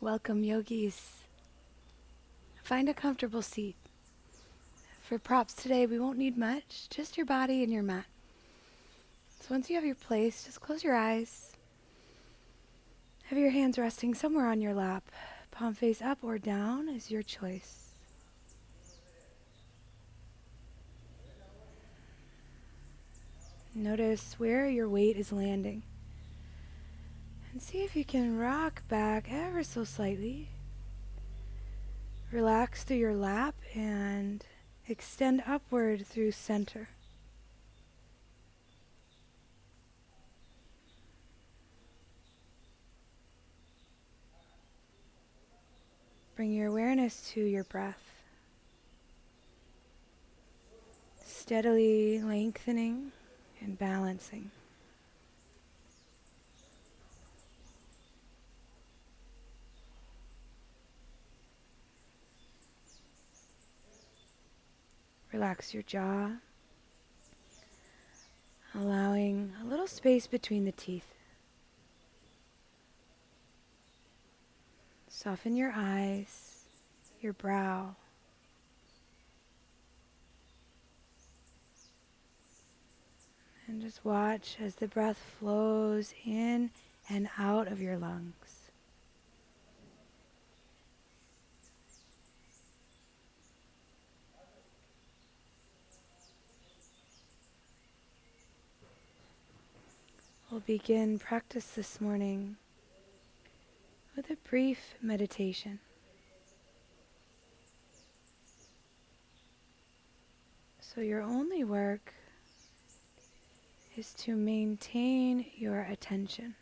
Welcome, yogis. Find a comfortable seat. For props today, we won't need much, just your body and your mat. So once you have your place, just close your eyes. Have your hands resting somewhere on your lap. Palm face up or down is your choice. Notice where your weight is landing. And see if you can rock back ever so slightly. Relax through your lap and extend upward through center. Bring your awareness to your breath. Steadily lengthening and balancing. Relax your jaw, allowing a little space between the teeth. Soften your eyes, your brow. And just watch as the breath flows in and out of your lungs. We'll begin practice this morning with a brief meditation. So your only work is to maintain your attention.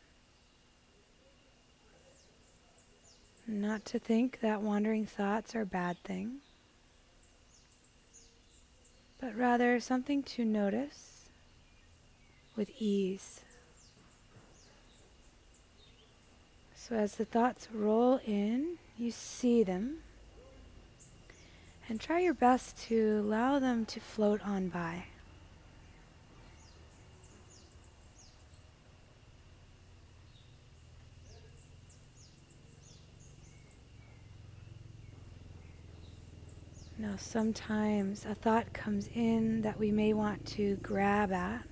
Not to think that wandering thoughts are a bad thing, but rather something to notice with ease. So as the thoughts roll in, you see them, and try your best to allow them to float on by. Now, sometimes a thought comes in that we may want to grab at.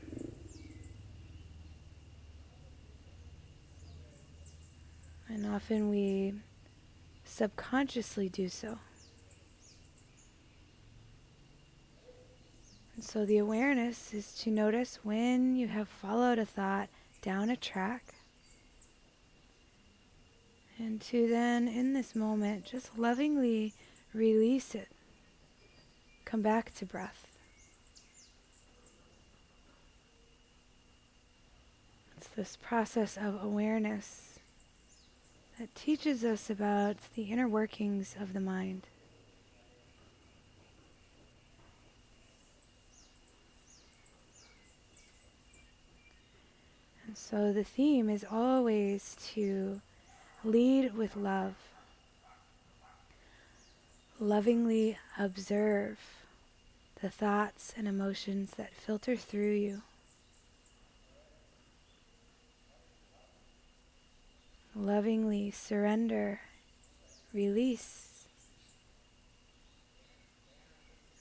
And often we subconsciously do so. And so the awareness is to notice when you have followed a thought down a track, and to then, in this moment, just lovingly release it. Come back to breath. It's this process of awareness that teaches us about the inner workings of the mind. And so the theme is always to lead with love. Lovingly observe the thoughts and emotions that filter through you. Lovingly surrender, release,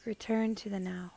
return to the now.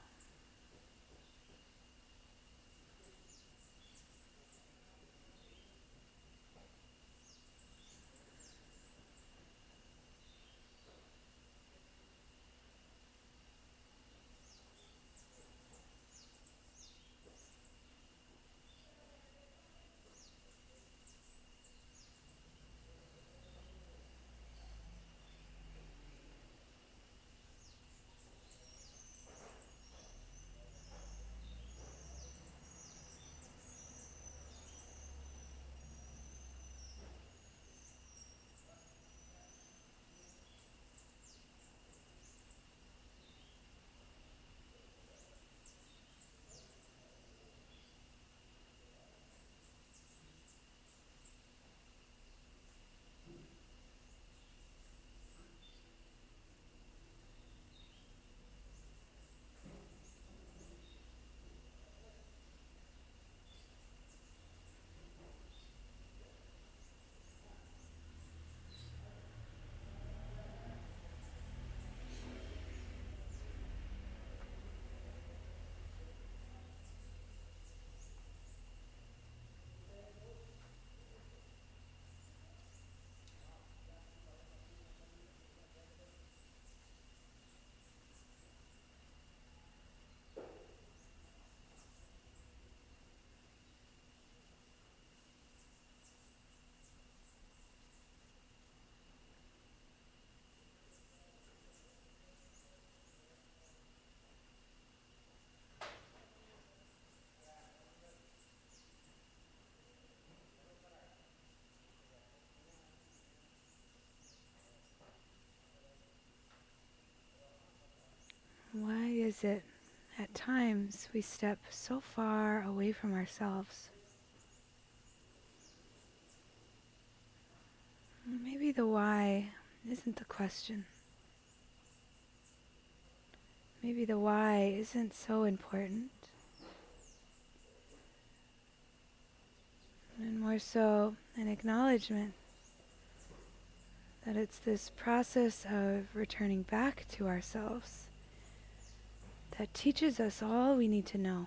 is it at times we step so far away from ourselves? Maybe the why isn't the question. Maybe the why isn't so important. And more so an acknowledgement that it's this process of returning back to ourselves that teaches us all we need to know.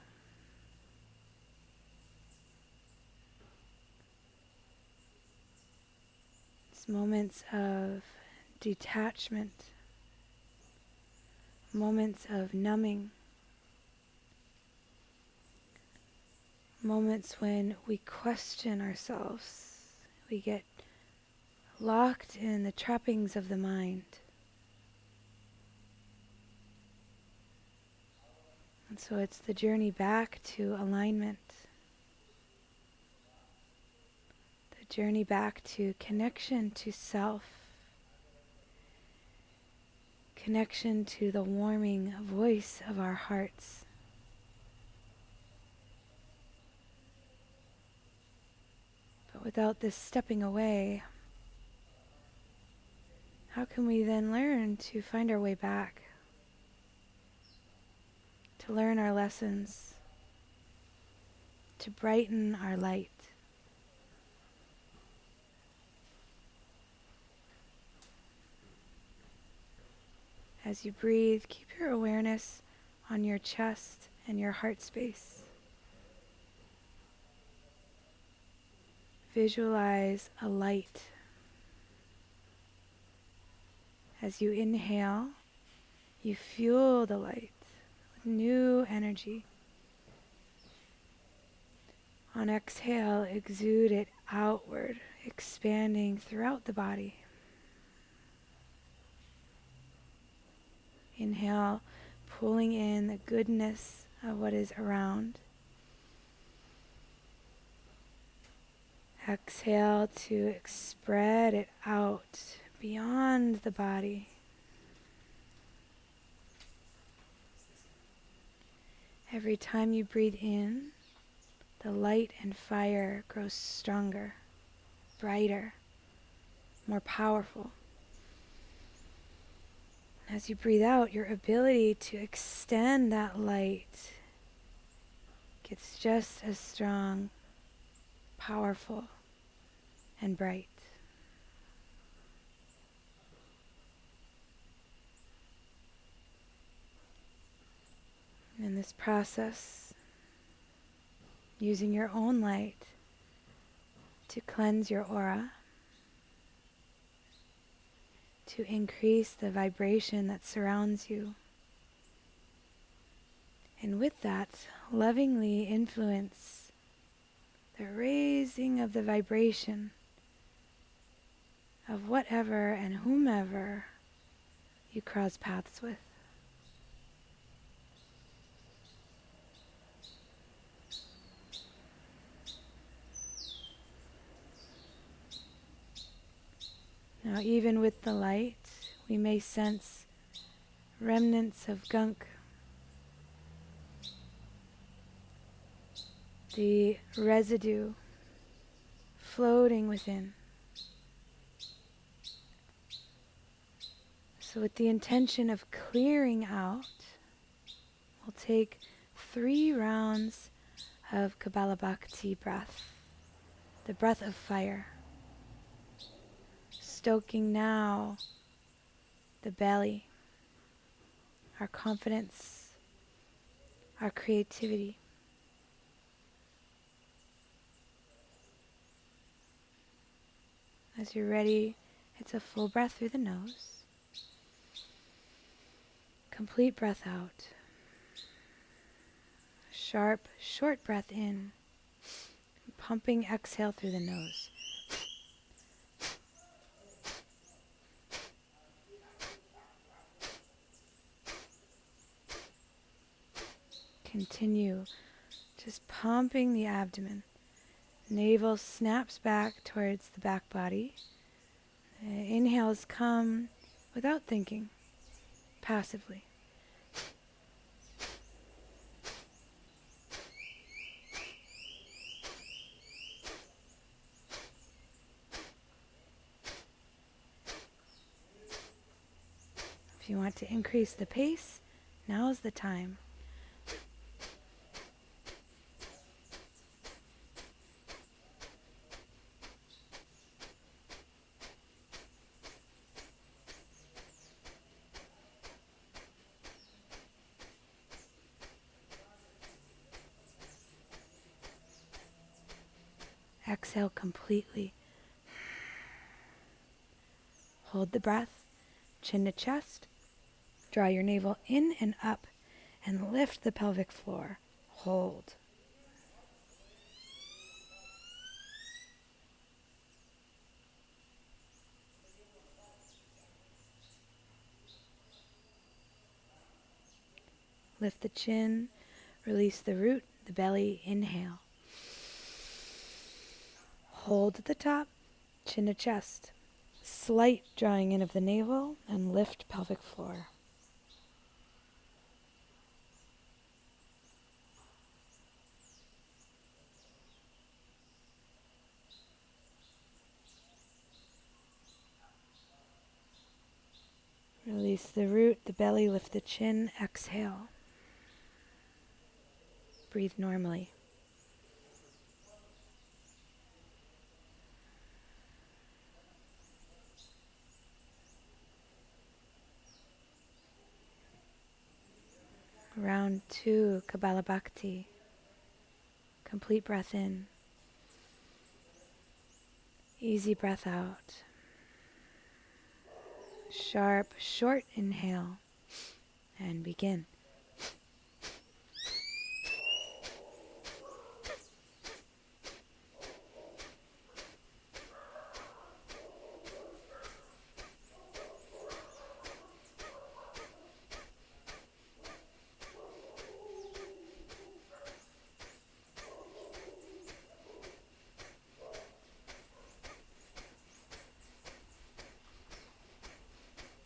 It's moments of detachment, moments of numbing, moments when we question ourselves, we get locked in the trappings of the mind. And so it's the journey back to alignment, the journey back to connection to self, connection to the warming voice of our hearts. But without this stepping away, how can we then learn to find our way back? To learn our lessons, to brighten our light. As you breathe, keep your awareness on your chest and your heart space. Visualize a light. As you inhale, you fuel the light with new energy. On exhale, exude it outward, expanding throughout the body. Inhale, pulling in the goodness of what is around. Exhale to spread it out beyond the body. Every time you breathe in, the light and fire grows stronger, brighter, more powerful. As you breathe out, your ability to extend that light gets just as strong, powerful, and bright. In this process, using your own light to cleanse your aura, to increase the vibration that surrounds you, and with that, lovingly influence the raising of the vibration of whatever and whomever you cross paths with. Now, even with the light, we may sense remnants of gunk, the residue floating within. So with the intention of clearing out, we'll take 3 rounds of Kabbalah Bhakti breath, the breath of fire. Stoking now the belly, our confidence, our creativity. As you're ready, it's a full breath through the nose. Complete breath out. Sharp, short breath in. Pumping exhale through the nose. Continue just pumping the abdomen. Navel snaps back towards the back body. Inhales come without thinking, passively. you want to increase the pace, now is the time. Exhale completely. Hold the breath, chin to chest. Draw your navel in and up and lift the pelvic floor. Hold. Lift the chin, release the root, the belly, inhale. Hold at the top, chin to chest. Slight drawing in of the navel and lift pelvic floor. Release the root, the belly, lift the chin, exhale. Breathe normally. Round 2, Kapalabhati. Complete breath in. Easy breath out. Sharp, short inhale. And begin.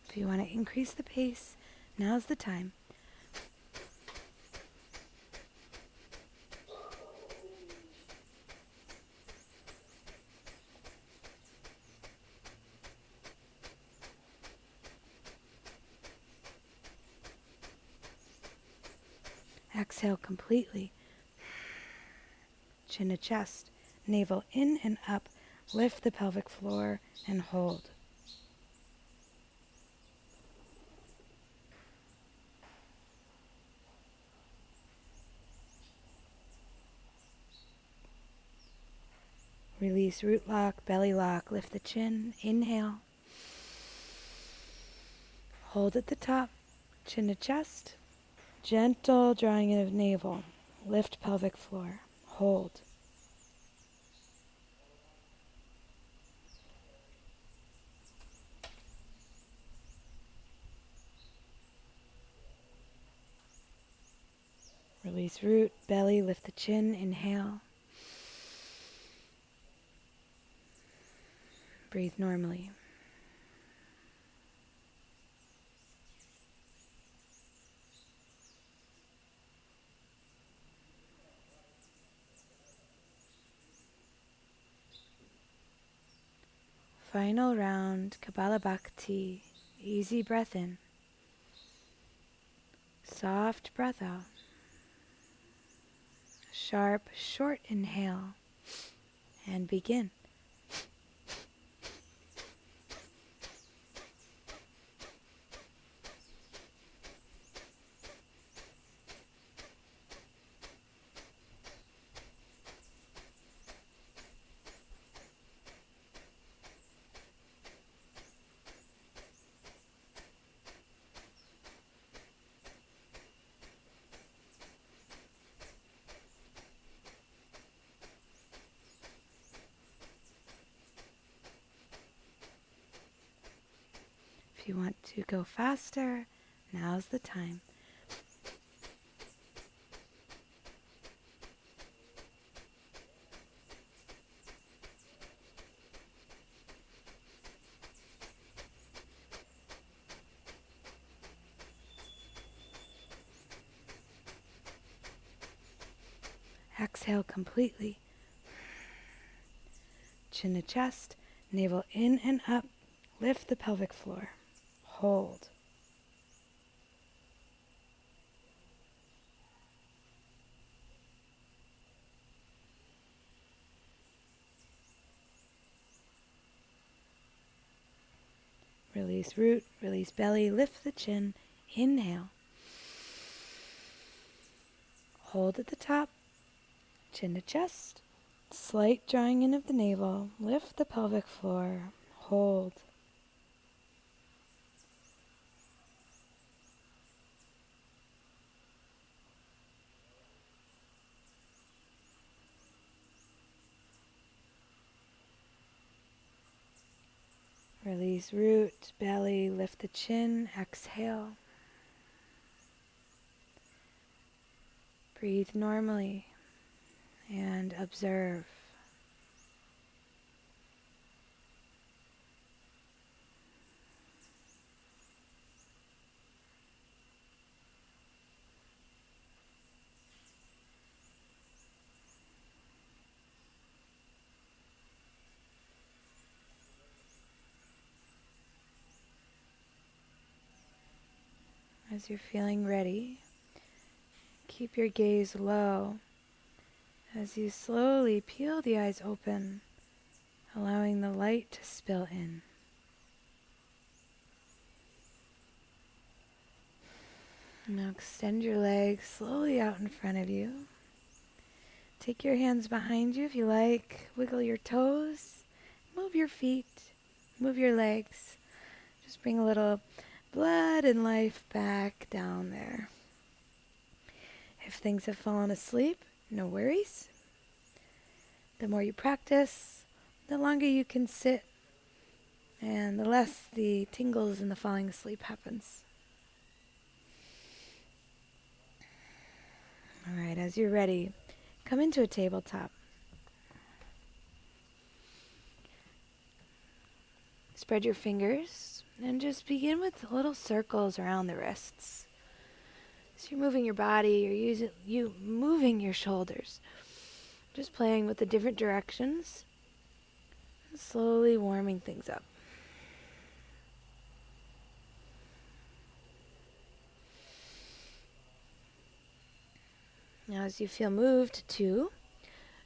If you want to increase the pace, now's the time. Exhale completely. Chin to chest, navel in and up, lift the pelvic floor and hold. Release root lock, belly lock, lift the chin, inhale. Hold at the top, chin to chest, gentle drawing in of navel, lift pelvic floor, hold. Release root, belly, lift the chin, inhale. Breathe normally. Final round, Kapalabhati. Easy breath in. Soft breath out. Sharp, short inhale. And begin. If you want to go faster, now's the time. Exhale completely. Chin to chest, navel in and up, lift the pelvic floor. Hold. Release root, release belly, lift the chin. Inhale. Hold at the top, chin to chest. Slight drawing in of the navel. Lift the pelvic floor. Hold. Release root, belly, lift the chin. Exhale. Breathe normally and observe. As you're feeling ready, keep your gaze low as you slowly peel the eyes open, allowing the light to spill in. Now extend your legs slowly out in front of you. Take your hands behind you if you like. Wiggle your toes. Move your feet. Move your legs. Just bring a little blood and life back down there. If things have fallen asleep, no worries. The more you practice, the longer you can sit, and the less the tingles and the falling asleep happens. All right, as you're ready, come into a tabletop. Spread your fingers and just begin with little circles around the wrists. So you're moving your body, you're moving your shoulders. Just playing with the different directions and slowly warming things up. Now as you feel moved to,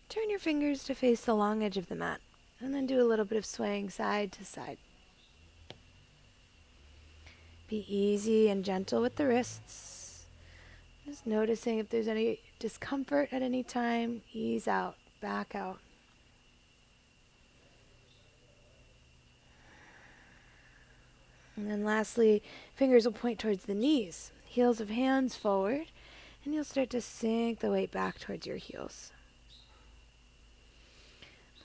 turn your fingers to face the long edge of the mat and then do a little bit of swaying side to side. Be easy and gentle with the wrists. Just noticing if there's any discomfort at any time, ease out, back out. And then lastly, fingers will point towards the knees, heels of hands forward, and you'll start to sink the weight back towards your heels.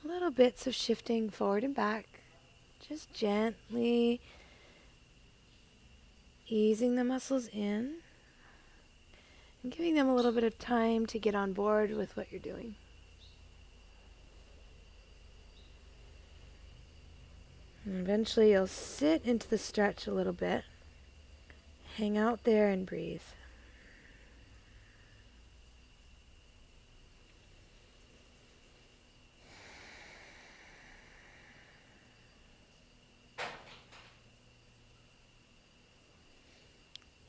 Little bits of shifting forward and back, just gently easing the muscles in and giving them a little bit of time to get on board with what you're doing. And eventually you'll sit into the stretch a little bit, hang out there and breathe.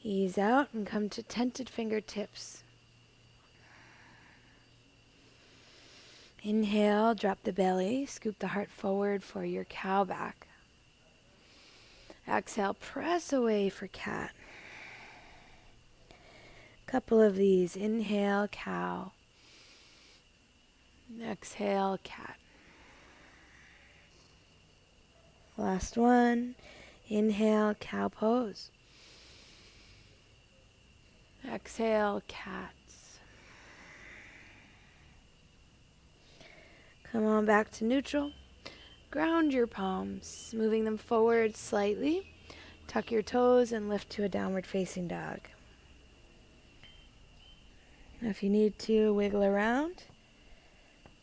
Ease out and come to tented fingertips. Inhale, drop the belly, scoop the heart forward for your cow back. Exhale, press away for cat. Couple of these. Inhale, cow. Exhale, cat. Last one. Inhale, cow pose. Exhale, cats. Come on back to neutral. Ground your palms, moving them forward slightly. Tuck your toes and lift to a downward facing dog. Now if you need to wiggle around,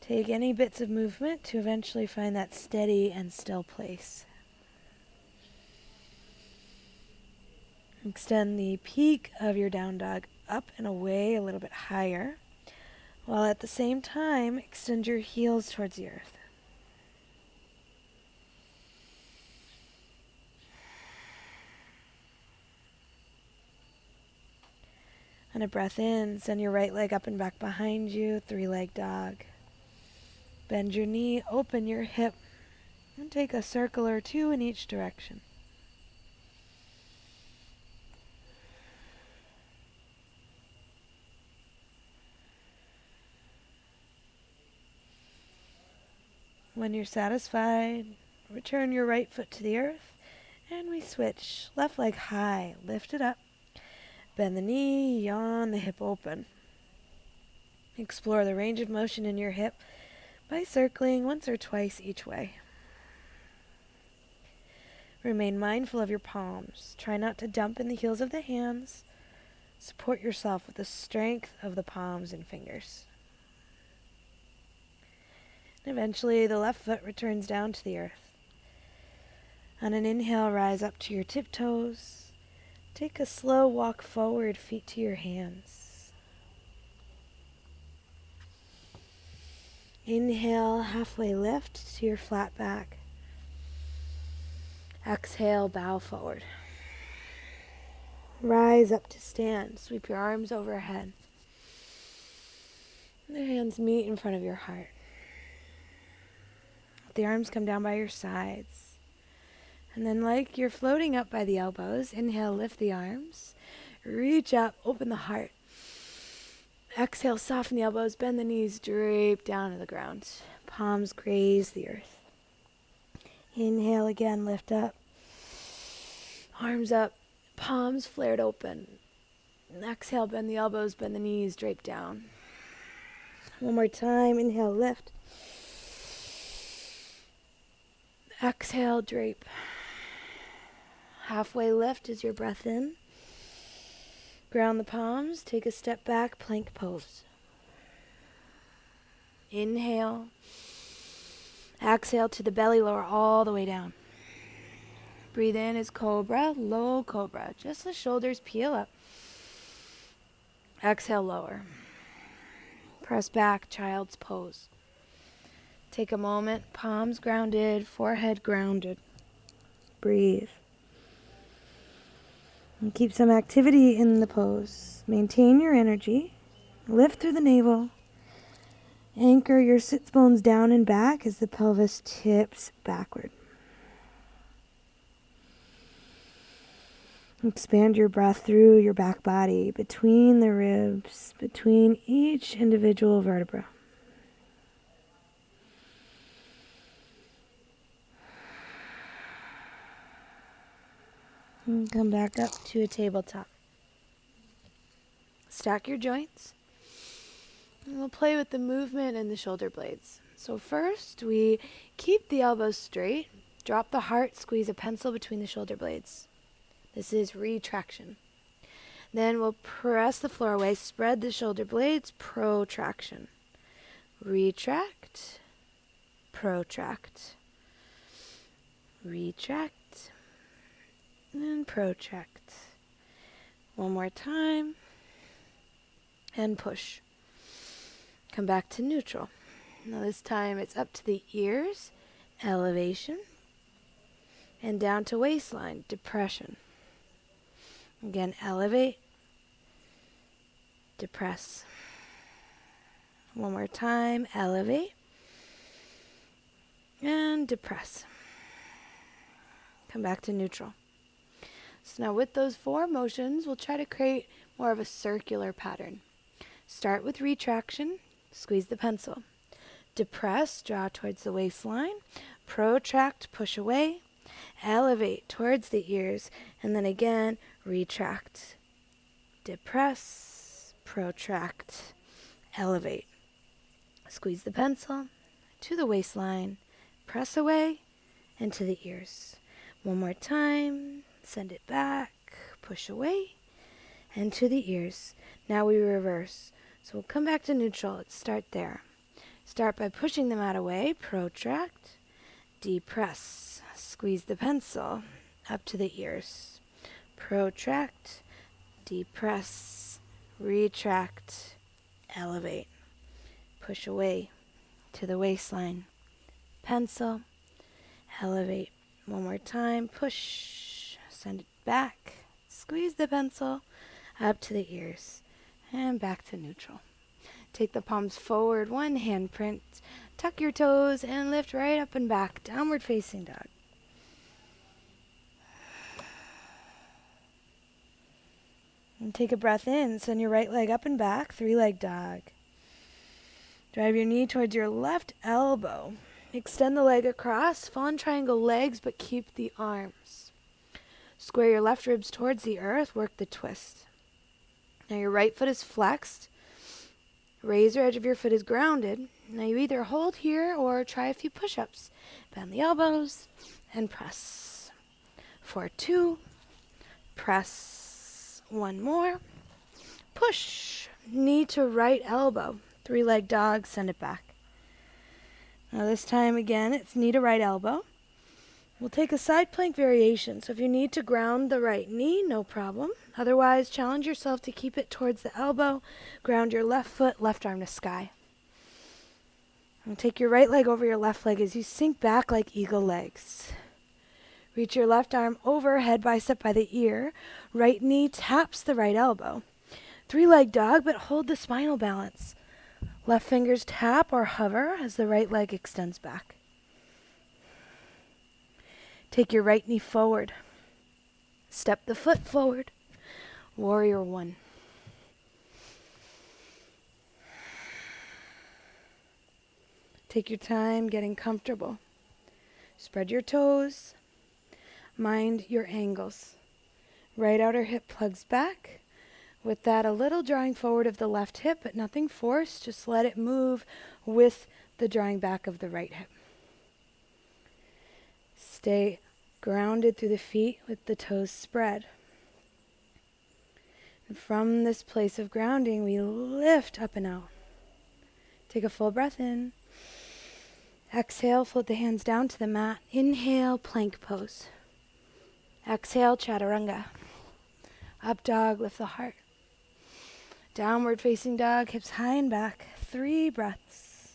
take any bits of movement to eventually find that steady and still place. Extend the peak of your down dog up and away a little bit higher, while at the same time extend your heels towards the earth. And a breath in, send your right leg up and back behind you, 3-leg dog. Bend your knee, open your hip, and take a circle or two in each direction. When you're satisfied, return your right foot to the earth, and we switch. Left leg high, lift it up. Bend the knee, yawn the hip open. Explore the range of motion in your hip by circling once or twice each way. Remain mindful of your palms. Try not to dump in the heels of the hands. Support yourself with the strength of the palms and fingers. And eventually, the left foot returns down to the earth. On an inhale, rise up to your tiptoes. Take a slow walk forward, feet to your hands. Inhale, halfway lift to your flat back. Exhale, bow forward. Rise up to stand. Sweep your arms overhead. The hands meet in front of your heart. The arms come down by your sides. And then like you're floating up by the elbows, inhale, lift the arms. Reach up, open the heart. Exhale, soften the elbows, bend the knees, drape down to the ground. Palms graze the earth. Inhale again, lift up. Arms up, palms flared open. And exhale, bend the elbows, bend the knees, drape down. One more time, inhale, lift. Exhale, drape. Halfway lift is your breath in. Ground the palms, take a step back, plank pose. Inhale. Exhale to the belly, lower all the way down. Breathe in as cobra, low cobra. Just the shoulders peel up. Exhale, lower. Press back, child's pose. Take a moment, palms grounded, forehead grounded. Breathe. And keep some activity in the pose. Maintain your energy. Lift through the navel. Anchor your sits bones down and back as the pelvis tips backward. Expand your breath through your back body, between the ribs, between each individual vertebra. And come back up to a tabletop. Stack your joints. And we'll play with the movement and the shoulder blades. So first, we keep the elbows straight. Drop the heart, squeeze a pencil between the shoulder blades. This is retraction. Then we'll press the floor away, spread the shoulder blades, protraction. Retract, protract. Retract, and protract. One more time, and push. Come back to neutral. Now this time it's up to the ears, elevation, and down to waistline, depression. Again, elevate, depress. One more time, elevate, and depress. Come back to neutral. So now with those four motions, we'll try to create more of a circular pattern. Start with retraction, squeeze the pencil. Depress, draw towards the waistline. Protract, push away. Elevate towards the ears, and then again, retract. Depress, protract, elevate. Squeeze the pencil to the waistline, press away, and to the ears. One more time, send it back, push away, and to the ears. Now we reverse. So we'll come back to neutral. Let's start there. Start by pushing the mat away, protract, depress, squeeze the pencil up to the ears. Protract, depress, retract, elevate. Push away to the waistline. Pencil, elevate. One more time, push, send it back, squeeze the pencil up to the ears, and back to neutral. Take the palms forward, one hand print, tuck your toes, and lift right up and back, downward facing dog. And take a breath in, send your right leg up and back, three-leg dog. Drive your knee towards your left elbow. Extend the leg across, fallen triangle legs, but keep the arms. Square your left ribs towards the earth, work the twist. Now your right foot is flexed. Razor edge of your foot is grounded. Now you either hold here or try a few push-ups. Bend the elbows and press. For 2, press. 1 more. Push. Knee to right elbow. 3-leg dog, send it back. Now this time again, it's knee to right elbow. We'll take a side plank variation. So if you need to ground the right knee, no problem. Otherwise, challenge yourself to keep it towards the elbow. Ground your left foot, left arm to sky. And take your right leg over your left leg as you sink back like eagle legs. Reach your left arm over, head bicep by the ear. Right knee taps the right elbow. 3-leg dog, but hold the spinal balance. Left fingers tap or hover as the right leg extends back. Take your right knee forward. Step the foot forward. Warrior 1. Take your time getting comfortable. Spread your toes. Mind your angles. Right outer hip plugs back. With that, a little drawing forward of the left hip, but nothing forced. Just let it move with the drawing back of the right hip. Stay grounded through the feet with the toes spread. And from this place of grounding, we lift up and out. Take a full breath in. Exhale, float the hands down to the mat. Inhale, plank pose. Exhale, chaturanga. Up dog, lift the heart. Downward facing dog, hips high and back. 3 breaths.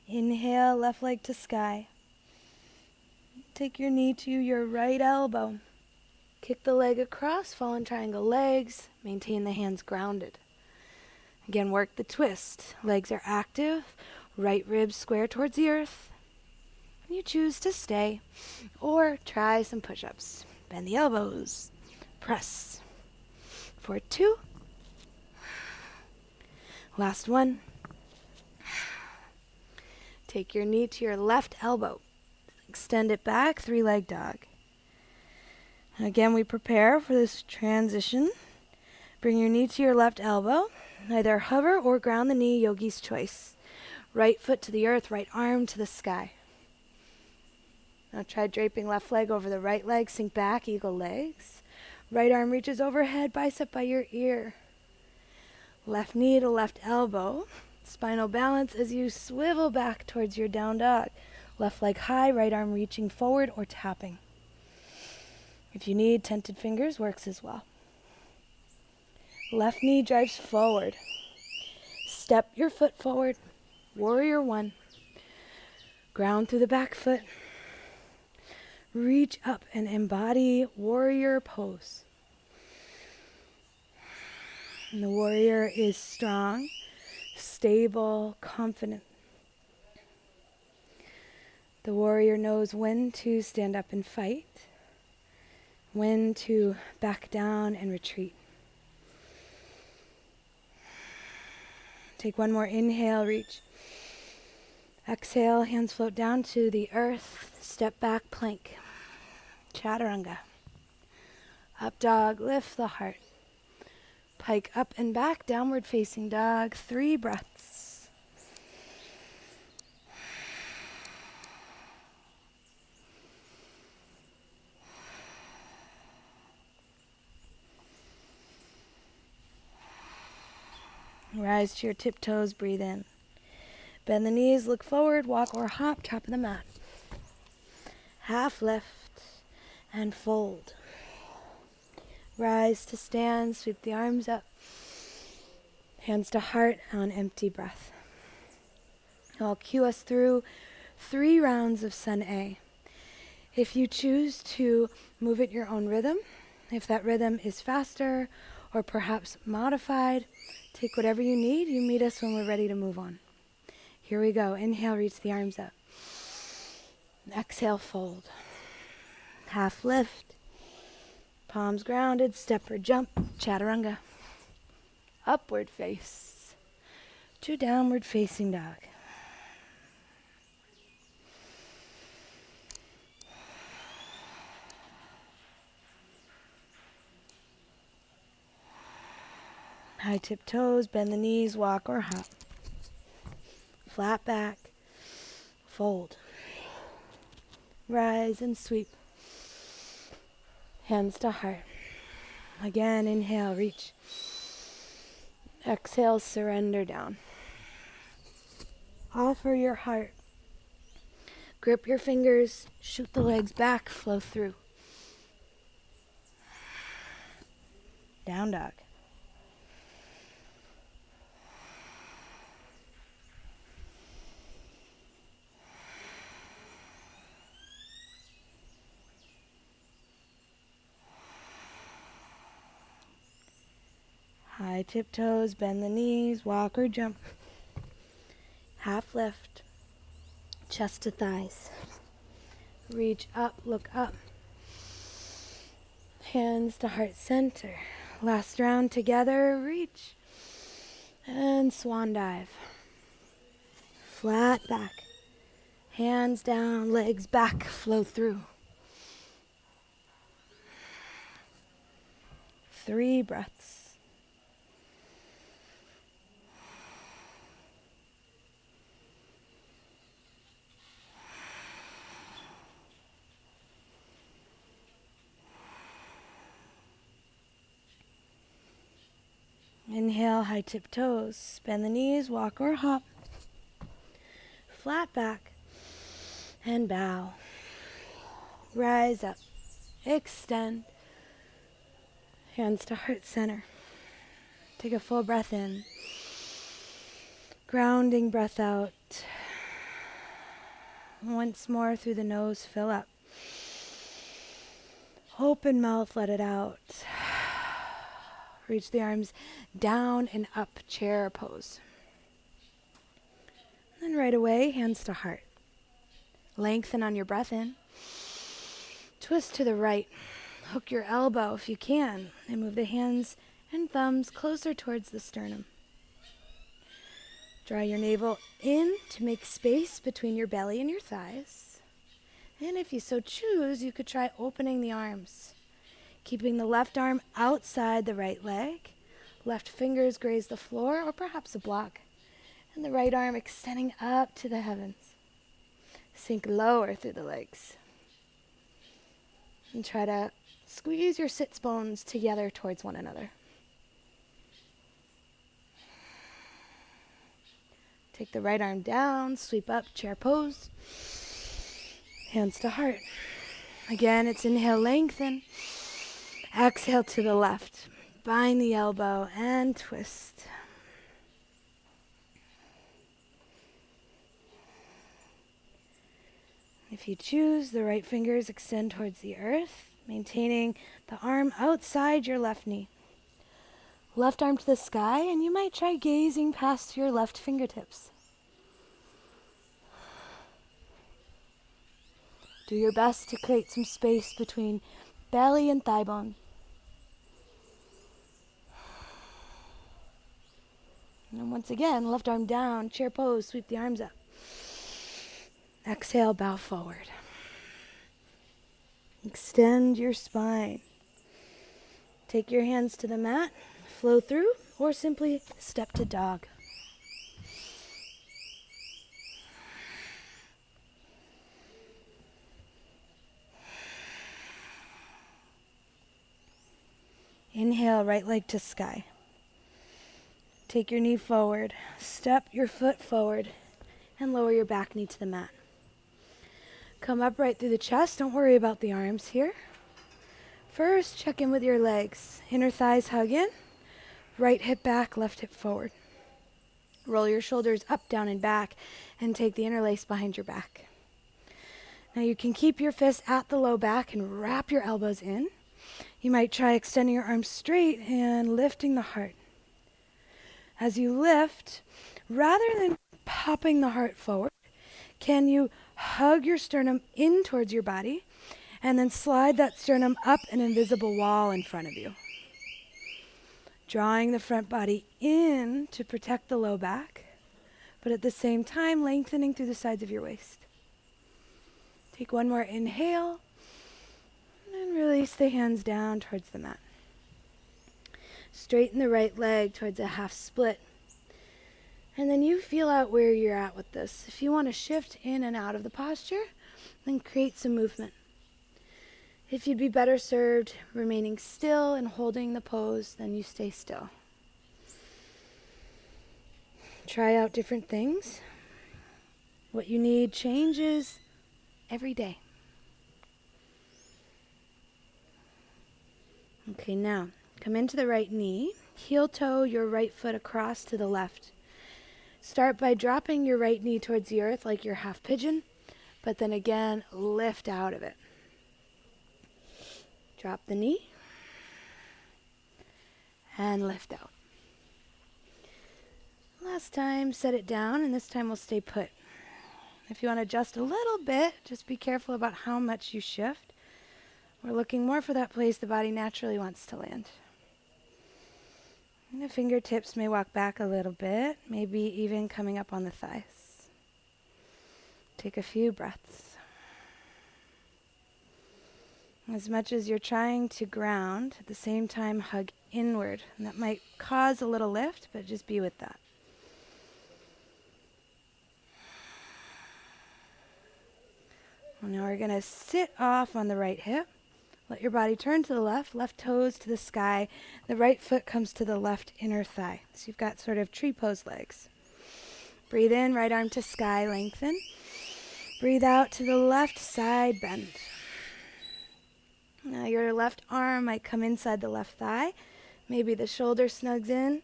Inhale, left leg to sky. Take your knee to your right elbow. Kick the leg across, fallen triangle legs. Maintain the hands grounded. Again, work the twist. Legs are active. Right ribs square towards the earth. You choose to stay or try some push-ups. Bend the elbows. Press. For 2. Last 1. Take your knee to your left elbow. Extend it back, 3-leg dog. Again, we prepare for this transition. Bring your knee to your left elbow. Either hover or ground the knee, yogi's choice. Right foot to the earth, right arm to the sky. Now try draping left leg over the right leg, sink back, eagle legs. Right arm reaches overhead, bicep by your ear. Left knee to left elbow. Spinal balance as you swivel back towards your down dog. Left leg high, right arm reaching forward or tapping. If you need, tented fingers works as well. Left knee drives forward. Step your foot forward. Warrior 1. Ground through the back foot. Reach up and embody warrior pose. And the warrior is strong, stable, confident. The warrior knows when to stand up and fight, when to back down and retreat. Take one more inhale, reach. Exhale, hands float down to the earth. Step back, plank. Chaturanga. Up dog, lift the heart. Pike up and back, downward facing dog. 3 breaths. Rise to your tiptoes, breathe in. Bend the knees, look forward, walk or hop, top of the mat. Half lift and fold. Rise to stand, sweep the arms up. Hands to heart on empty breath. I'll cue us through 3 rounds of Sun A. If you choose to move at your own rhythm, if that rhythm is faster or perhaps modified, take whatever you need. You meet us when we're ready to move on. Here we go. Inhale, reach the arms up. Exhale, fold. Half lift. Palms grounded, step or jump, chaturanga. Upward face to downward facing dog. High tip toes, bend the knees, walk or hop. Flat back, fold. Rise and sweep. Hands to heart. Again, inhale, reach. Exhale, surrender down. Offer your heart. Grip your fingers, shoot the legs back, flow through. Down dog. High tiptoes, bend the knees, walk or jump. Half lift, chest to thighs. Reach up, look up. Hands to heart center. Last round together, reach. And swan dive. Flat back. Hands down, legs back, flow through. 3 breaths. Inhale, high tip toes, bend the knees, walk or hop. Flat back and bow. Rise up, extend. Hands to heart center. Take a full breath in. Grounding breath out. Once more through the nose, fill up. Open mouth, let it out. Reach the arms down and up, chair pose. Then right away, hands to heart. Lengthen on your breath in. Twist to the right. Hook your elbow if you can, and move the hands and thumbs closer towards the sternum. Draw your navel in to make space between your belly and your thighs. And if you so choose, you could try opening the arms. Keeping the left arm outside the right leg, left fingers graze the floor or perhaps a block, and the right arm extending up to the heavens. Sink lower through the legs. And try to squeeze your sits bones together towards one another. Take the right arm down, sweep up, chair pose. Hands to heart. Again, it's inhale, lengthen. Exhale to the left. Bind the elbow and twist. If you choose, the right fingers extend towards the earth, maintaining the arm outside your left knee. Left arm to the sky, and you might try gazing past your left fingertips. Do your best to create some space between belly and thigh bone. And once again, left arm down, chair pose, sweep the arms up. Exhale, bow forward. Extend your spine. Take your hands to the mat, flow through, or simply step to dog. Inhale, right leg to sky. Take your knee forward, step your foot forward, and lower your back knee to the mat. Come upright through the chest. Don't worry about the arms here. First, check in with your legs. Inner thighs hug in. Right hip back, left hip forward. Roll your shoulders up, down, and back, and take the interlace behind your back. Now you can keep your fists at the low back and wrap your elbows in. You might try extending your arms straight and lifting the heart. As you lift, rather than popping the heart forward, can you Hug your sternum in towards your body, and then slide that sternum up an invisible wall in front of you. Drawing the front body in to protect the low back, but at the same time lengthening through the sides of your waist. Take one more inhale, and release the hands down towards the mat. Straighten the right leg towards a half split. And then you feel out where you're at with this. If you want to shift in and out of the posture, then create some movement. If you'd be better served remaining still and holding the pose, then you stay still. Try out different things. What you need changes every day. Okay, now come into the right knee. Heel toe your right foot across to the left. Start by dropping your right knee towards the earth like your half pigeon, but then again, lift out of it. Drop the knee and lift out. Last time, set it down, and this time we'll stay put. If you want to adjust a little bit, just be careful about how much you shift. We're looking more for that place the body naturally wants to land. And the fingertips may walk back a little bit, maybe even coming up on the thighs. Take a few breaths. As much as you're trying to ground, at the same time hug inward. And that might cause a little lift, but just be with that. Well, now we're going to sit off on the right hip. Let your body turn to the left toes to the sky. The right foot comes to the left inner thigh. So you've got sort of tree pose legs. Breathe in, right arm to sky, lengthen. Breathe out to the left side, bend. Now your left arm might come inside the left thigh. Maybe the shoulder snugs in.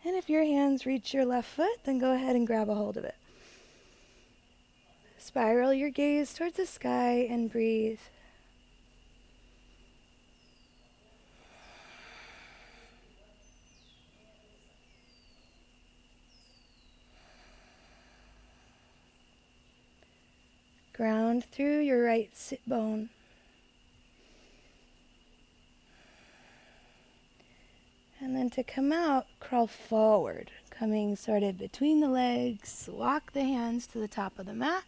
And if your hands reach your left foot, then go ahead and grab a hold of it. Spiral your gaze towards the sky and breathe. Ground through your right sit bone. And then to come out, crawl forward, coming sort of between the legs. Walk the hands to the top of the mat.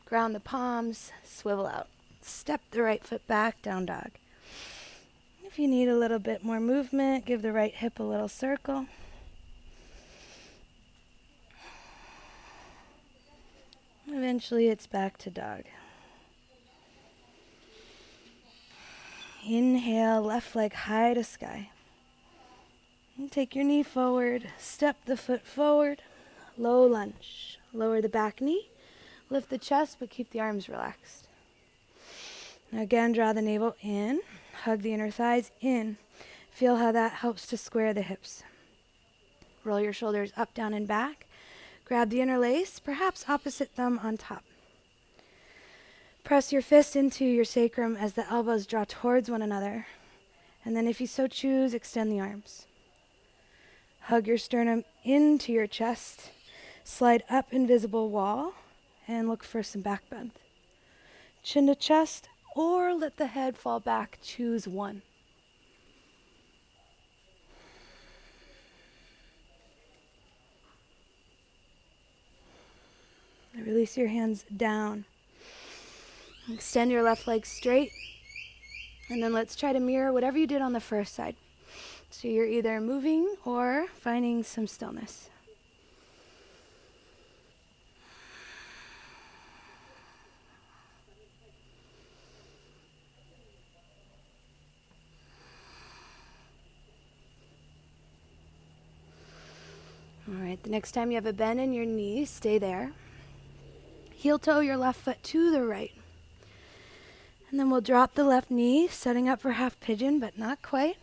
Ground the palms, swivel out. Step the right foot back, down dog. If you need a little bit more movement, give the right hip a little circle. Eventually it's back to dog. Inhale, left leg high to sky. And take your knee forward, step the foot forward, low lunge. Lower the back knee, lift the chest, but keep the arms relaxed. Now again, draw the navel in, hug the inner thighs in. Feel how that helps to square the hips. Roll your shoulders up, down, and back. Grab the interlace, perhaps opposite thumb on top. Press your fist into your sacrum as the elbows draw towards one another. And then if you so choose, extend the arms. Hug your sternum into your chest. Slide up invisible wall and look for some back bend. Chin to chest or let the head fall back. Choose one. Release your hands down. Extend your left leg straight. And then let's try to mirror whatever you did on the first side. So you're either moving or finding some stillness. All right, the next time you have a bend in your knees, stay there. Heel toe your left foot to the right. And then we'll drop the left knee, setting up for half pigeon, but not quite.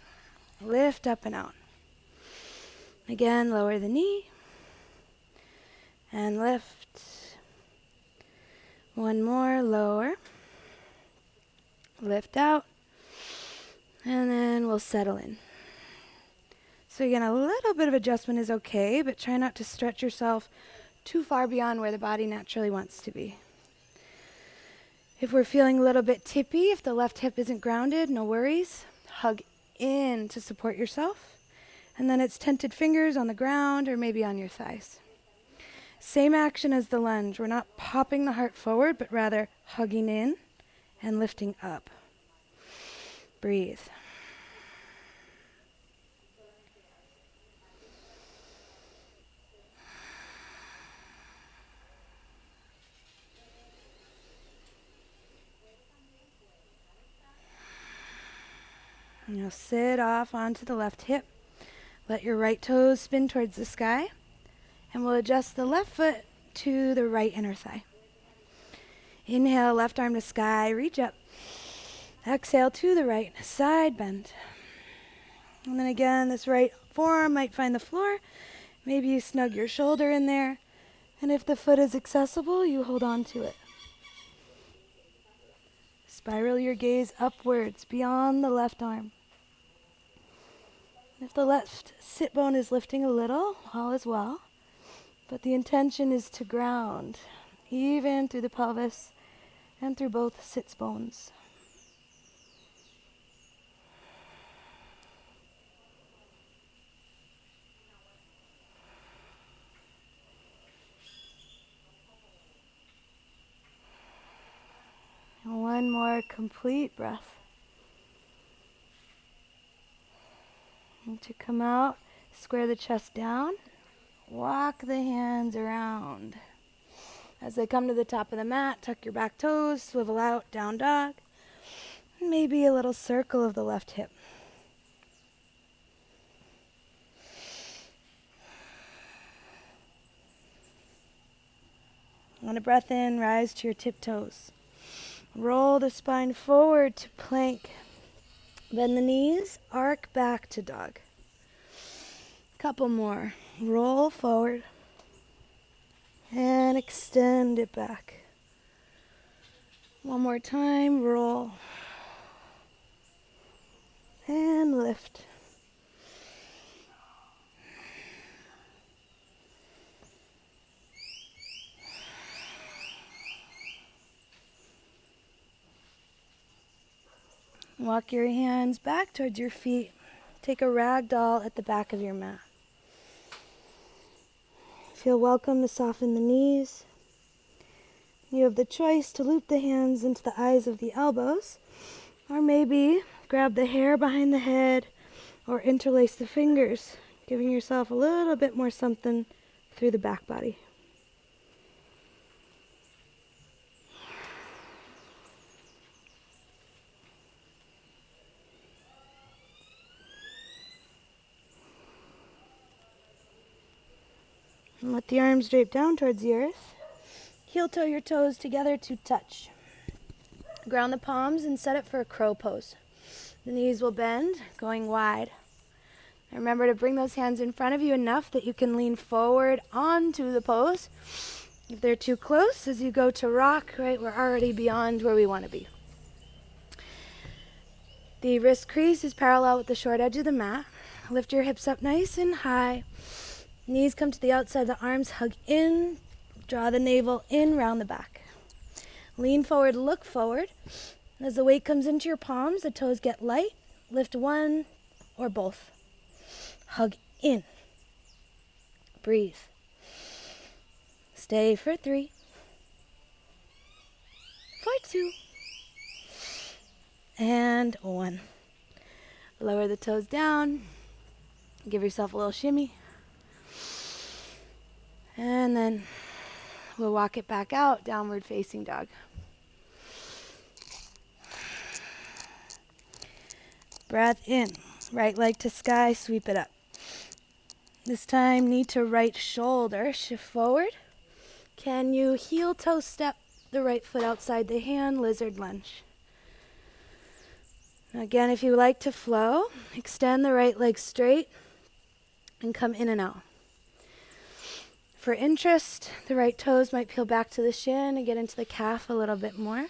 Lift up and out. Again, lower the knee. And lift. One more, lower. Lift out. And then we'll settle in. So again, a little bit of adjustment is okay, but try not to stretch yourself too far beyond where the body naturally wants to be. If we're feeling a little bit tippy, if the left hip isn't grounded, no worries. Hug in to support yourself. And then it's tented fingers on the ground or maybe on your thighs. Same action as the lunge. We're not popping the heart forward, but rather hugging in and lifting up. Breathe. Now sit off onto the left hip. Let your right toes spin towards the sky. And we'll adjust the left foot to the right inner thigh. Inhale, left arm to sky, reach up. Exhale to the right, side bend. And then again, this right forearm might find the floor. Maybe you snug your shoulder in there. And if the foot is accessible, you hold on to it. Spiral your gaze upwards beyond the left arm. If the left sit bone is lifting a little, all is well. But the intention is to ground, even through the pelvis and through both sits bones. And one more complete breath. And to come out, square the chest down, walk the hands around. As they come to the top of the mat, tuck your back toes, swivel out, down dog. Maybe a little circle of the left hip. On a breath in, rise to your tiptoes. Roll the spine forward to plank. Bend the knees, arc back to dog. Couple more. Roll forward and extend it back. One more time, roll and lift. Walk your hands back towards your feet. Take a ragdoll at the back of your mat. Feel welcome to soften the knees. You have the choice to loop the hands into the eyes of the elbows, or maybe grab the hair behind the head, or interlace the fingers, giving yourself a little bit more something through the back body. And let the arms drape down towards the earth. Heel toe your toes together to touch. Ground the palms and set it for a crow pose. The knees will bend, going wide. And remember to bring those hands in front of you enough that you can lean forward onto the pose. If they're too close, as you go to rock, right, we're already beyond where we want to be. The wrist crease is parallel with the short edge of the mat. Lift your hips up nice and high. Knees come to the outside of the arms, hug in, draw the navel in, round the back. Lean forward, look forward. As the weight comes into your palms, the toes get light. Lift one or both. Hug in. Breathe. Stay for 3, for 2, and 1. Lower the toes down. Give yourself a little shimmy. And then we'll walk it back out, downward facing dog. Breath in, right leg to sky, sweep it up. This time, knee to right shoulder, shift forward. Can you heel toe step the right foot outside the hand, lizard lunge? Again, if you like to flow, extend the right leg straight and come in and out. For interest, the right toes might peel back to the shin and get into the calf a little bit more.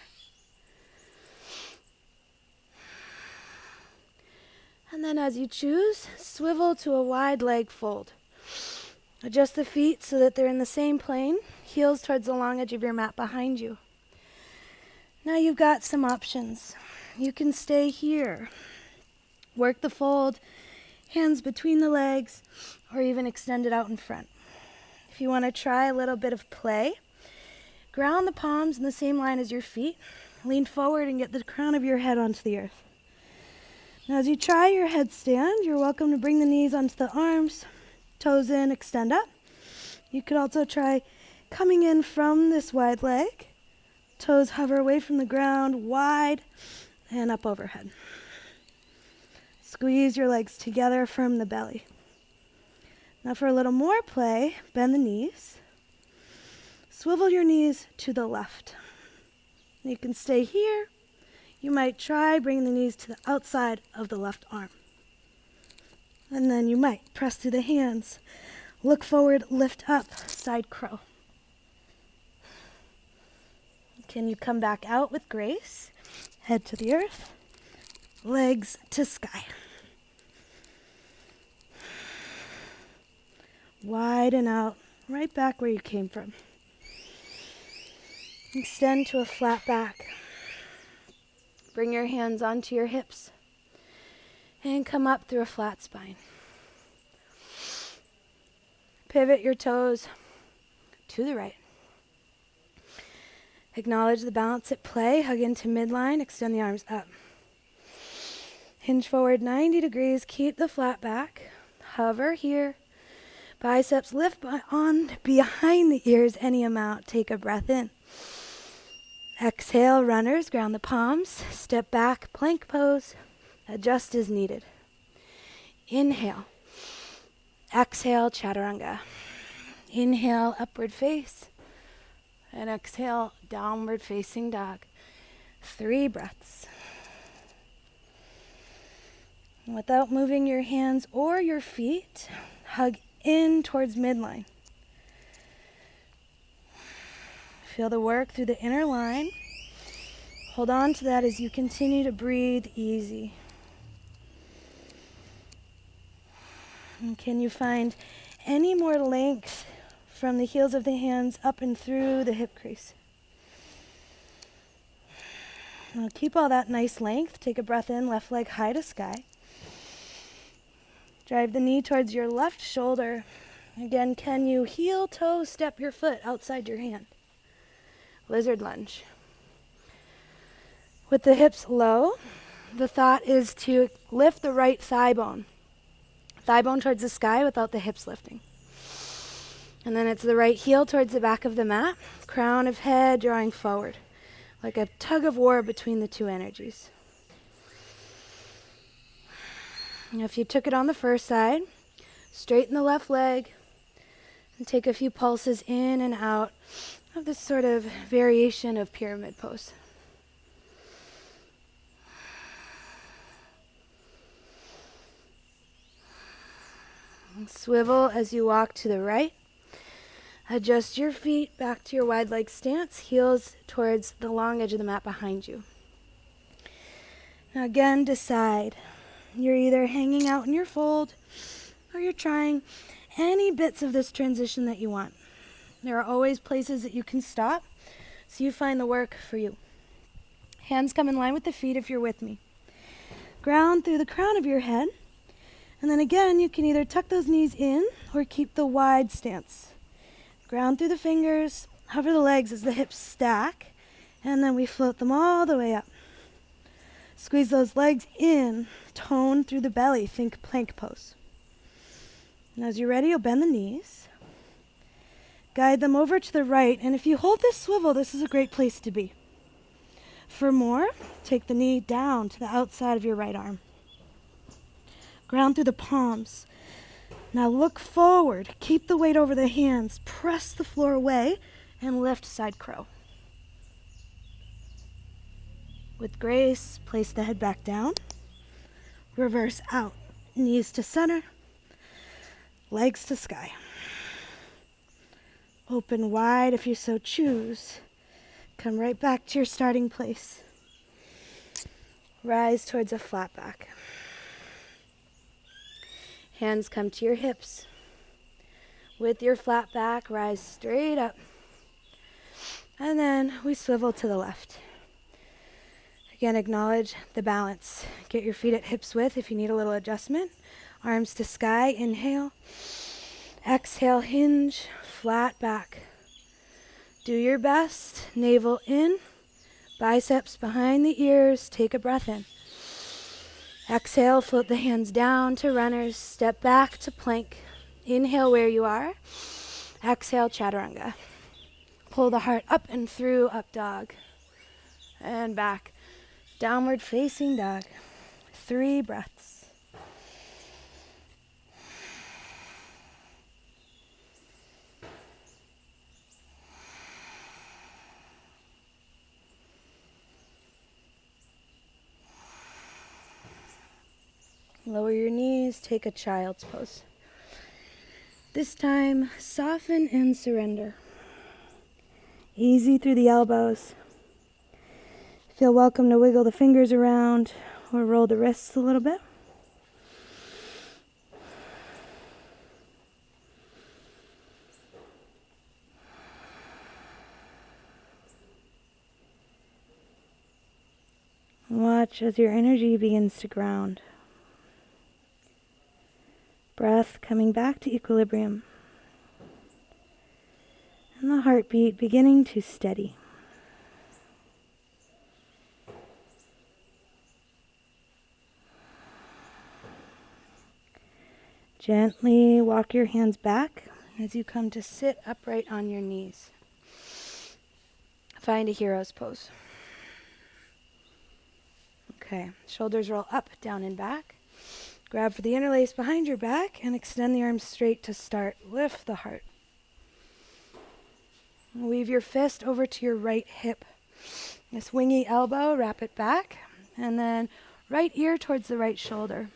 And then as you choose, swivel to a wide leg fold. Adjust the feet so that they're in the same plane, heels towards the long edge of your mat behind you. Now you've got some options. You can stay here, work the fold, hands between the legs, or even extend it out in front. If you want to try a little bit of play, ground the palms in the same line as your feet. Lean forward and get the crown of your head onto the earth. Now as you try your headstand, you're welcome to bring the knees onto the arms, toes in, extend up. You could also try coming in from this wide leg. Toes hover away from the ground, wide, and up overhead. Squeeze your legs together, firm the belly. Now for a little more play, bend the knees. Swivel your knees to the left. You can stay here. You might try bringing the knees to the outside of the left arm. And then you might press through the hands. Look forward, lift up, side crow. Can you come back out with grace? Head to the earth, legs to sky. Widen out, right back where you came from. Extend to a flat back. Bring your hands onto your hips and come up through a flat spine. Pivot your toes to the right. Acknowledge the balance at play. Hug into midline. Extend the arms up. Hinge forward 90 degrees. Keep the flat back. Hover here. Biceps lift on behind the ears any amount. Take a breath in. Exhale, runners. Ground the palms. Step back, plank pose. Adjust as needed. Inhale. Exhale, chaturanga. Inhale, upward face. And exhale, downward facing dog. 3 breaths. Without moving your hands or your feet, hug in towards midline. Feel the work through the inner line. Hold on to that as you continue to breathe easy. And can you find any more length from the heels of the hands up and through the hip crease? Now keep all that nice length. Take a breath in, left leg high to sky. Drive the knee towards your left shoulder. Again, can you heel toe step your foot outside your hand? Lizard lunge. With the hips low, the thought is to lift the right thigh bone. Thigh bone towards the sky without the hips lifting. And then it's the right heel towards the back of the mat, crown of head drawing forward, like a tug of war between the two energies. Now if you took it on the first side, straighten the left leg and take a few pulses in and out of this sort of variation of pyramid pose. Swivel as you walk to the right. Adjust your feet back to your wide leg stance, heels towards the long edge of the mat behind you. Now again, decide. You're either hanging out in your fold or you're trying any bits of this transition that you want. There are always places that you can stop, so you find the work for you. Hands come in line with the feet if you're with me. Ground through the crown of your head. And then again, you can either tuck those knees in or keep the wide stance. Ground through the fingers, hover the legs as the hips stack, and then we float them all the way up. Squeeze those legs in, tone through the belly, think plank pose. And as you're ready, you'll bend the knees. Guide them over to the right, and if you hold this swivel, this is a great place to be. For more, take the knee down to the outside of your right arm. Ground through the palms. Now look forward. Keep the weight over the hands. Press the floor away and lift side crow. With grace, place the head back down. Reverse out. Knees to center. Legs to sky. Open wide if you so choose. Come right back to your starting place. Rise towards a flat back. Hands come to your hips. With your flat back, rise straight up. And then we swivel to the left. Again, acknowledge the balance. Get your feet at hips width if you need a little adjustment. Arms to sky, inhale. Exhale, hinge, flat back. Do your best. Navel in, biceps behind the ears. Take a breath in. Exhale, float the hands down to runners. Step back to plank. Inhale where you are. Exhale, chaturanga. Pull the heart up and through, up dog. And back. Downward facing dog. 3 breaths. Lower your knees, take a child's pose. This time, soften and surrender. Easy through the elbows. Feel welcome to wiggle the fingers around or roll the wrists a little bit. Watch as your energy begins to ground. Breath coming back to equilibrium. And the heartbeat beginning to steady. Gently walk your hands back as you come to sit upright on your knees. Find a hero's pose. Okay, shoulders roll up, down, and back. Grab for the interlace behind your back and extend the arms straight to start. Lift the heart. Weave your fist over to your right hip. A swingy elbow, wrap it back, and then right ear towards the right shoulder.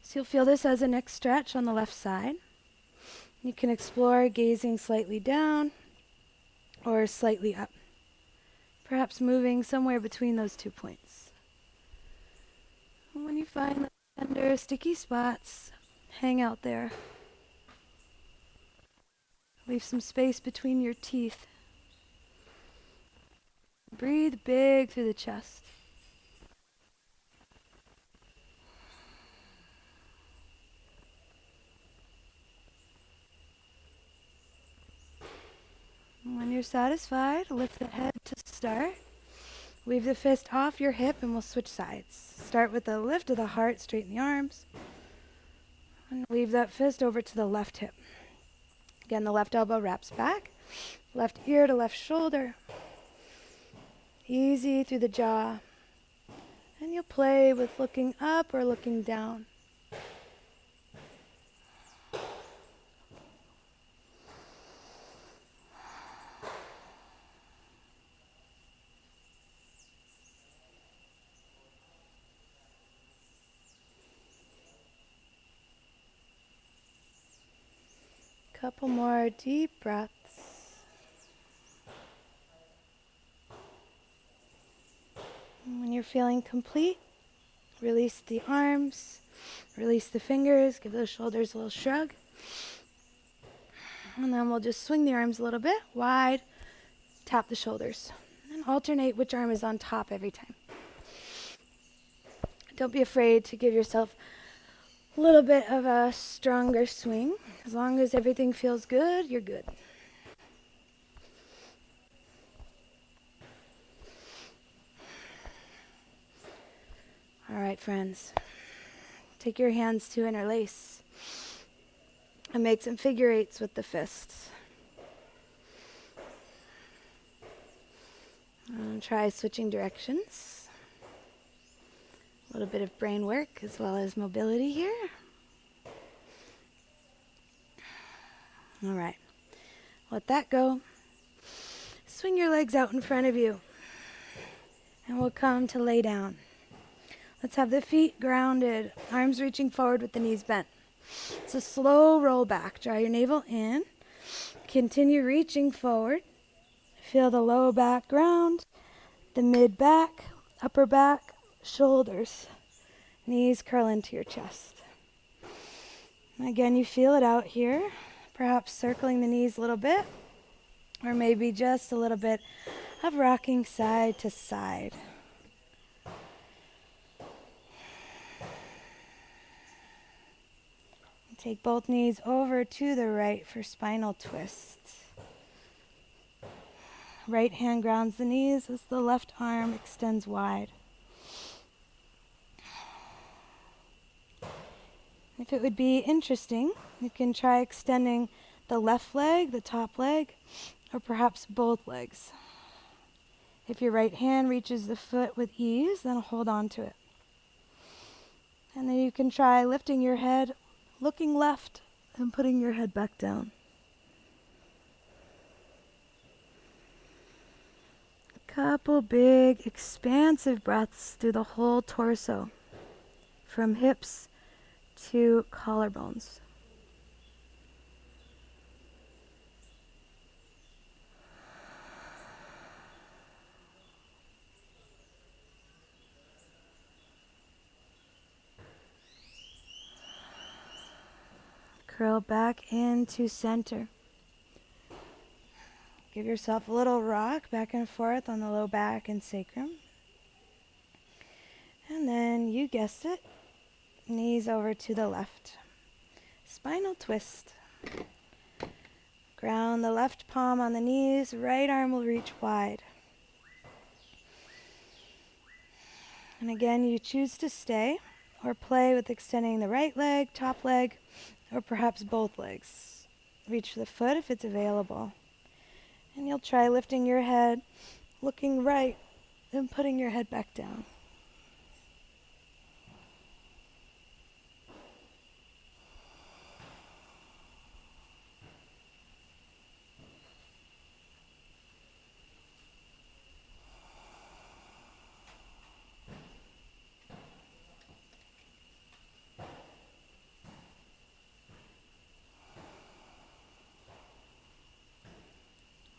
So you'll feel this as a neck stretch on the left side. You can explore gazing slightly down or slightly up, perhaps moving somewhere between those 2 points. And when you find the tender, sticky spots, hang out there. Leave some space between your teeth. Breathe big through the chest. When you're satisfied, lift the head to start. Weave the fist off your hip and we'll switch sides. Start with the lift of the heart, straighten the arms. And weave that fist over to the left hip. Again, the left elbow wraps back. Left ear to left shoulder. Easy through the jaw. And you'll play with looking up or looking down. Couple more deep breaths. And when you're feeling complete, release the arms, release the fingers, give those shoulders a little shrug. And then we'll just swing the arms a little bit wide, tap the shoulders, and alternate which arm is on top every time. Don't be afraid to give yourself a little bit of a stronger swing. As long as everything feels good, you're good. All right, friends. Take your hands to interlace and make some figure eights with the fists. And try switching directions. A little bit of brain work as well as mobility here. All right, let that go. Swing your legs out in front of you. And we'll come to lay down. Let's have the feet grounded, arms reaching forward with the knees bent. It's a slow roll back. Draw your navel in. Continue reaching forward. Feel the low back ground, the mid back, upper back, shoulders. Knees curl into your chest. Again, you feel it out here. Perhaps circling the knees a little bit, or maybe just a little bit of rocking side to side. Take both knees over to the right for spinal twist. Right hand grounds the knees as the left arm extends wide. If it would be interesting, you can try extending the left leg, the top leg, or perhaps both legs. If your right hand reaches the foot with ease, then hold on to it. And then you can try lifting your head, looking left, and putting your head back down. A couple big, expansive breaths through the whole torso, from hips to collarbones. Curl back into center. Give yourself a little rock back and forth on the low back and sacrum. And then, you guessed it, knees over to the left. Spinal twist. Ground the left palm on the knees, right arm will reach wide. And again, you choose to stay or play with extending the right leg, top leg, or perhaps both legs. Reach for the foot if it's available. And you'll try lifting your head, looking right, then putting your head back down.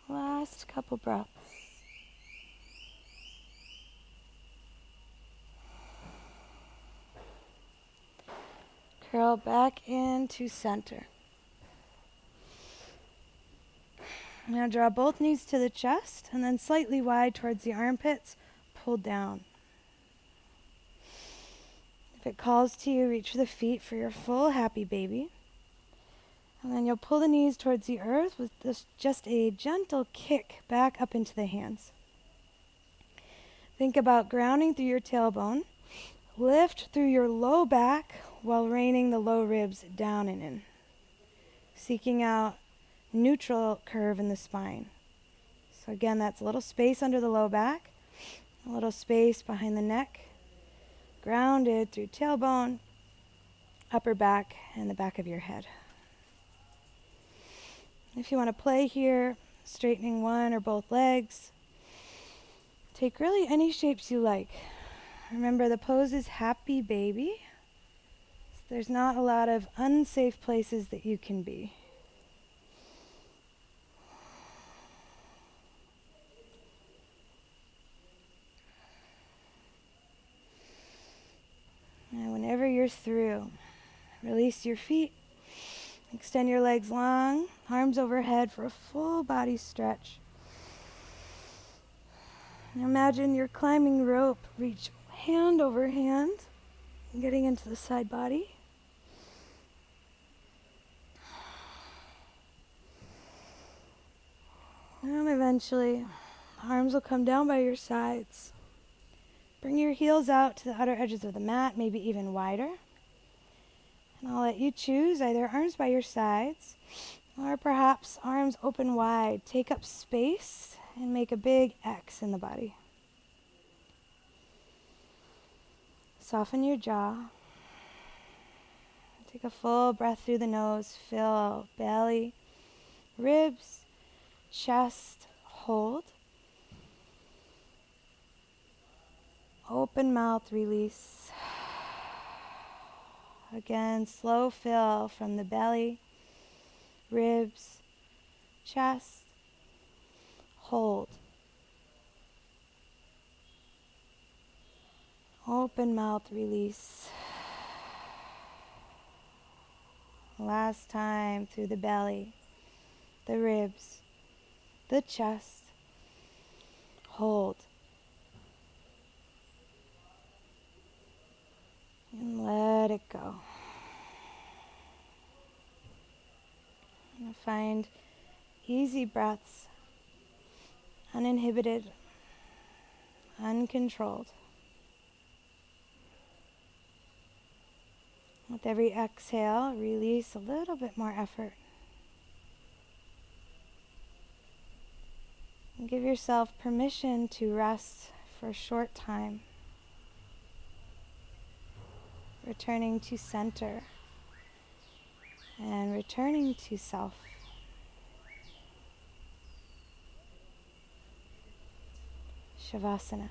Last couple breaths. Curl back into center. Now draw both knees to the chest and then slightly wide towards the armpits, pull down. If it calls to you, reach for the feet for your full happy baby. And then you'll pull the knees towards the earth with just a gentle kick back up into the hands. Think about grounding through your tailbone. Lift through your low back while reining the low ribs down and in. Seeking out neutral curve in the spine. So again, that's a little space under the low back, a little space behind the neck, grounded through tailbone, upper back, and the back of your head. If you want to play here, straightening one or both legs, take really any shapes you like. Remember, the pose is happy baby. So there's not a lot of unsafe places that you can be. And whenever you're through, release your feet. Extend your legs long, arms overhead for a full body stretch. And imagine your climbing rope, reach hand over hand, getting into the side body. And eventually, arms will come down by your sides. Bring your heels out to the outer edges of the mat, maybe even wider. And I'll let you choose either arms by your sides or perhaps arms open wide. Take up space and make a big X in the body. Soften your jaw. Take a full breath through the nose. Fill belly, ribs, chest, hold. Open mouth, release. Again, slow fill from the belly, ribs, chest, hold. Open mouth, release. Last time through the belly, the ribs, the chest, hold. And let it go. find easy breaths, uninhibited, uncontrolled. With every exhale, release a little bit more effort. And give yourself permission to rest for a short time, returning to center and returning to self. Shavasana.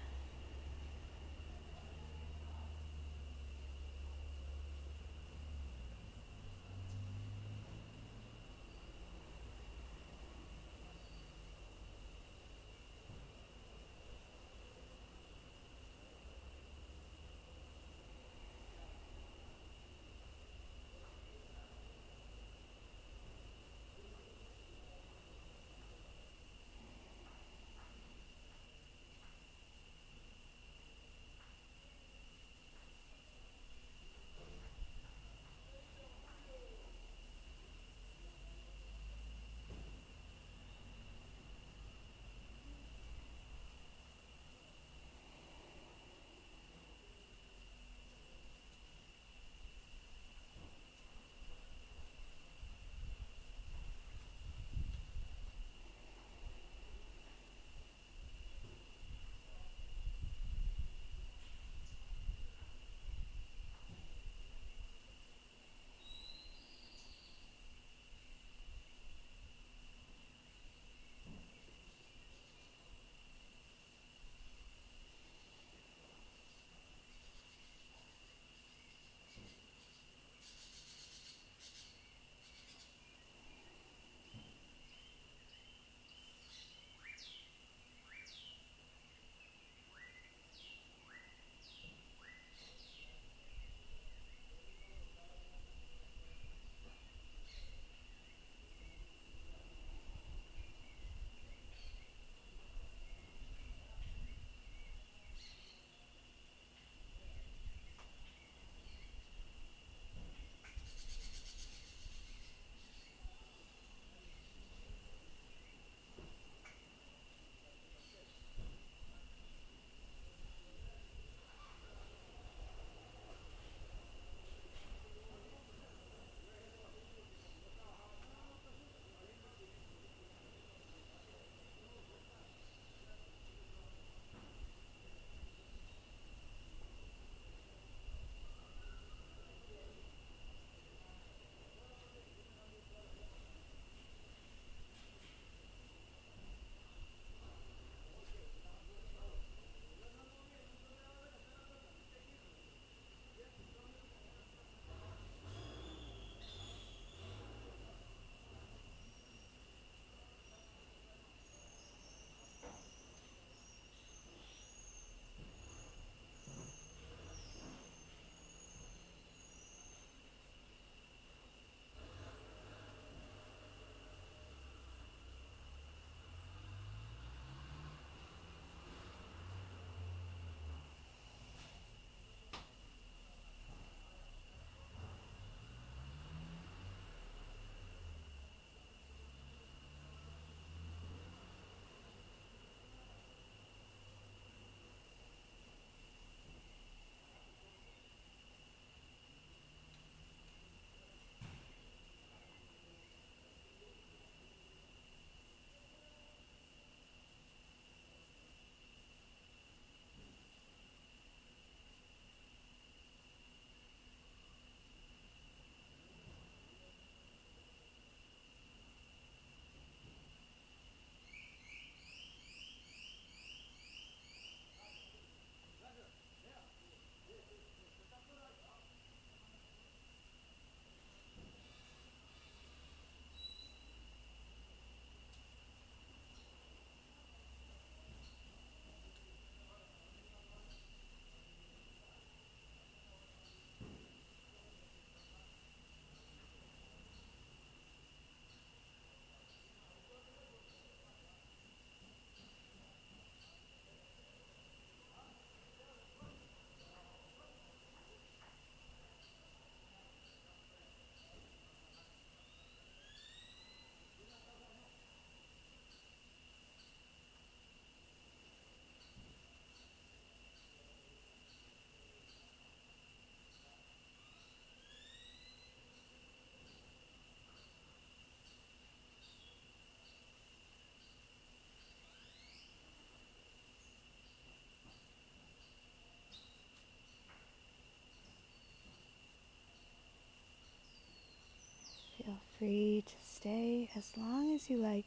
free to stay as long as you like.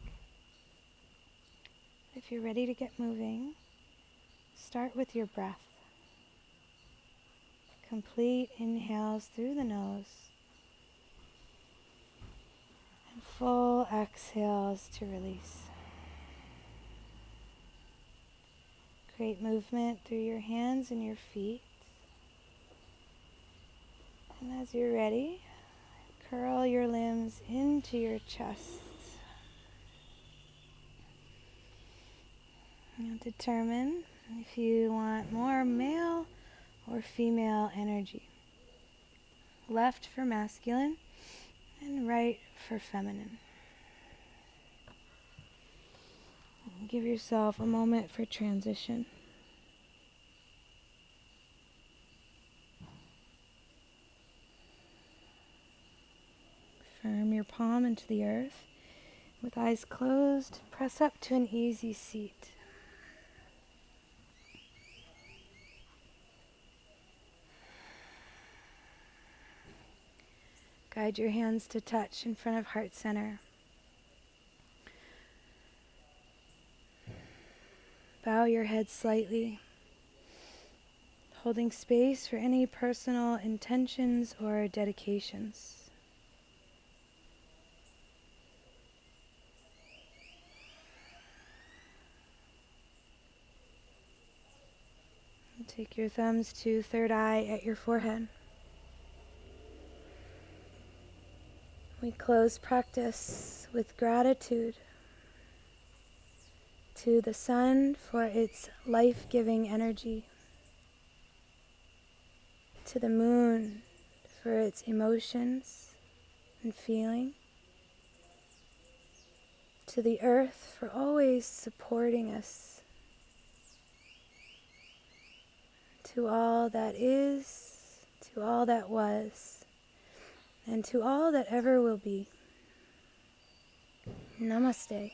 If you're ready to get moving, start with your breath. Complete inhales through the nose and full exhales to release. Create movement through your hands and your feet. And as you're ready, curl your limbs into your chest. Now determine if you want more male or female energy. Left for masculine and right for feminine. Give yourself a moment for transition. Firm your palm into the earth. With eyes closed, press up to an easy seat. Guide your hands to touch in front of heart center. Bow your head slightly, holding space for any personal intentions or dedications. Take your thumbs to third eye at your forehead. We close practice with gratitude to the sun for its life-giving energy, to the moon for its emotions and feeling, to the earth for always supporting us, to all that is, to all that was, and to all that ever will be. Namaste.